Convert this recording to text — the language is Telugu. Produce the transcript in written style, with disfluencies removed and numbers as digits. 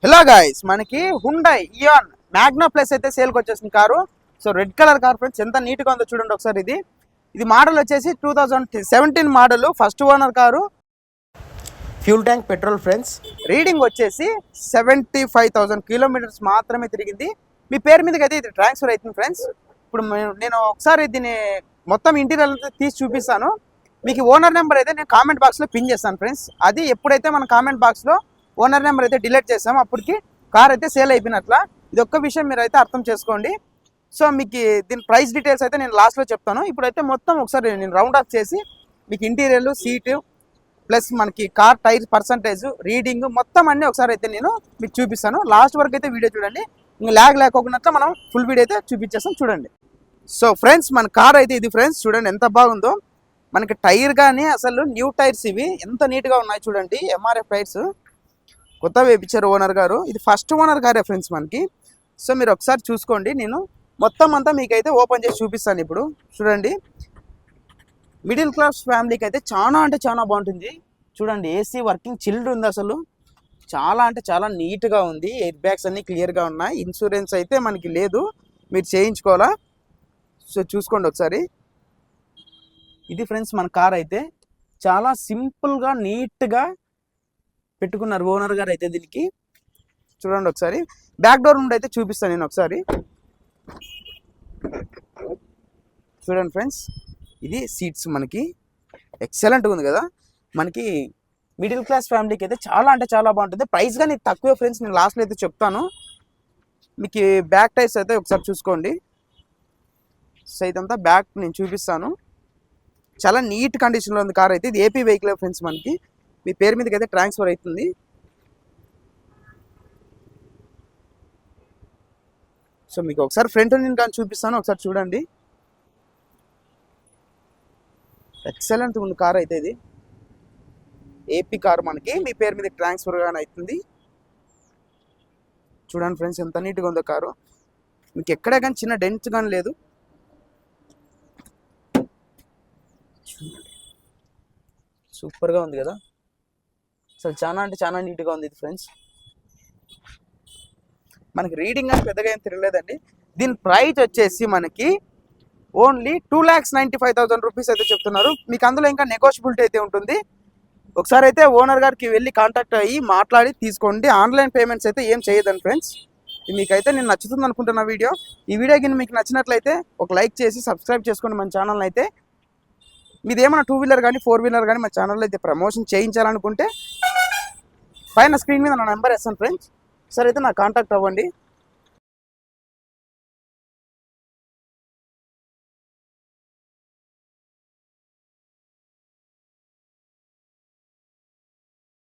హలో గాయ్స్, మనకి హుండై ఇయాన్ మ్యాగ్నా ప్లస్ అయితే సేల్కి వచ్చేసింది car. So red colour car friends, ఎంత నీట్గా ఉందో చూడండి ఒకసారి. ఇది మోడల్ వచ్చేసి 2017 model, first owner car, fuel tank petrol friends. Reading వచ్చేసి 75,000 కిలోమీటర్స్ మాత్రమే తిరిగింది. మీ పేరు మీదకి అయితే ఇది ట్రాన్స్ఫర్ అవుతుంది ఫ్రెండ్స్. ఇప్పుడు నేను ఒకసారి దీన్ని మొత్తం ఇంటీరియర్ తీసి చూపిస్తాను. మీకు ఓనర్ నెంబర్ అయితే నేను కామెంట్ బాక్స్లో పిన్ చేస్తాను ఫ్రెండ్స్. అది ఎప్పుడైతే మన కామెంట్ బాక్స్లో ఓనర్ నెంబర్ అయితే డిలీట్ చేసాము అప్పటికి కార్ అయితే సేల్ అయిపోయినట్ల. ఇది ఒక్క విషయం మీరు అయితే అర్థం చేసుకోండి. సో మీకు దీని ప్రైస్ డీటెయిల్స్ అయితే నేను లాస్ట్లో చెప్తాను. ఇప్పుడైతే మొత్తం ఒకసారి నేను రౌండ్ ఆఫ్ చేసి మీకు ఇంటీరియర్, సీటు ప్లస్ మనకి కార్ టైర్ పర్సంటేజ్, రీడింగ్ మొత్తం అన్నీ ఒకసారి అయితే నేను మీకు చూపిస్తాను. లాస్ట్ వరకు అయితే వీడియో చూడండి. ఇంకా ల్యాగ్ లేకోకుండా మనం ఫుల్ వీడియో అయితే చూపించేస్తాం చూడండి. సో ఫ్రెండ్స్, మన కార్ అయితే ఇది ఫ్రెండ్స్, చూడండి ఎంత బాగుందో. మనకి టైర్ కానీ అసలు న్యూ టైర్స్ ఇవి ఎంత నీట్గా ఉన్నాయి చూడండి. ఎంఆర్ఎఫ్ టైర్స్ కొత్తగా వేయించారు ఓనర్ గారు. ఇది ఫస్ట్ ఓనర్ కారే ఫ్రెండ్స్ మనకి. సో మీరు ఒకసారి చూసుకోండి. నేను మొత్తం అంతా మీకైతే ఓపెన్ చేసి చూపిస్తాను ఇప్పుడు చూడండి. మిడిల్ క్లాస్ ఫ్యామిలీకి అయితే చాలా అంటే చాలా బాగుంటుంది చూడండి. ఏసీ వర్కింగ్ చిల్డ్ ఉంది, అసలు చాలా అంటే చాలా నీట్గా ఉంది. ఎయిర్ బ్యాగ్స్ అన్నీ క్లియర్గా ఉన్నాయి. ఇన్సూరెన్స్ అయితే మనకి లేదు, మీరు చేయించుకోవాలా. సో చూసుకోండి ఒకసారి. ఇది ఫ్రెండ్స్ మన కార్ అయితే చాలా సింపుల్గా నీట్గా పెట్టుకున్నారు ఓనర్ గారు అయితే. దీనికి చూడండి ఒకసారి. బ్యాక్ డోర్ నుండి అయితే చూపిస్తాను నేను ఒకసారి. చూడండి ఫ్రెండ్స్, ఇది సీట్స్ మనకి ఎక్సలెంట్గా ఉంది కదా. మనకి మిడిల్ క్లాస్ ఫ్యామిలీకి అయితే చాలా అంటే చాలా బాగుంటుంది. ప్రైస్ కానీ తక్కువే ఫ్రెండ్స్, నేను లాస్ట్లో అయితే చెప్తాను. మీకు బ్యాక్ టైర్స్ అయితే ఒకసారి చూసుకోండి. సో ఇదంతా బ్యాక్ నేను చూపిస్తాను. చాలా నీట్ కండిషన్లో ఉంది కార్ అయితే. ఇది ఏపీ వెహికల్ ఫ్రెండ్స్ మనకి. మీ పేరు మీదకి అయితే ట్రాన్స్ఫర్ అవుతుంది. సో మీకు ఒకసారి ఫ్రంట్ నేను కానీ చూపిస్తాను, ఒకసారి చూడండి. ఎక్సలెంట్ ఉంది కార్ అయితే. ఇది ఏపీ కార్ మనకి, మీ పేరు మీద ట్రాన్స్ఫర్ కానీ అవుతుంది. చూడండి ఫ్రెండ్స్ ఎంత నీట్గా ఉందో కారు. మీకు ఎక్కడ కానీ చిన్న డెంట్స్ కానీ లేదు. సూపర్గా ఉంది కదా, అసలు చాలా అంటే చాలా నీట్గా ఉంది ఇది ఫ్రెండ్స్. మనకి రీడింగ్ అని పెద్దగా ఏం తిరగలేదండి. దీని ప్రైస్ వచ్చేసి మనకి ఓన్లీ 2,95,000 రూపీస్ అయితే చెప్తున్నారు. మీకు అందులో ఇంకా నెగోషియబిలిటీ అయితే ఉంటుంది. ఒకసారి అయితే ఓనర్ గారికి వెళ్ళి కాంటాక్ట్ అయ్యి మాట్లాడి తీసుకోండి. ఆన్లైన్ పేమెంట్స్ అయితే ఏం చేయదండి ఫ్రెండ్స్. మీకైతే నేను నచ్చుతుంది అనుకుంటున్న వీడియో. ఈ వీడియో కింద మీకు నచ్చినట్లయితే ఒక లైక్ చేసి సబ్స్క్రైబ్ చేసుకోండి మన ఛానల్ని అయితే. మీది ఏమైనా 2 వీలర్ కానీ 4 వీలర్ కానీ మా ఛానల్లో అయితే ప్రమోషన్ చేయించాలనుకుంటే పైన స్క్రీన్ మీద నా నెంబర్ వేస్తాను ఫ్రెండ్స్. సరే అయితే నాకు కాంటాక్ట్ అవ్వండి.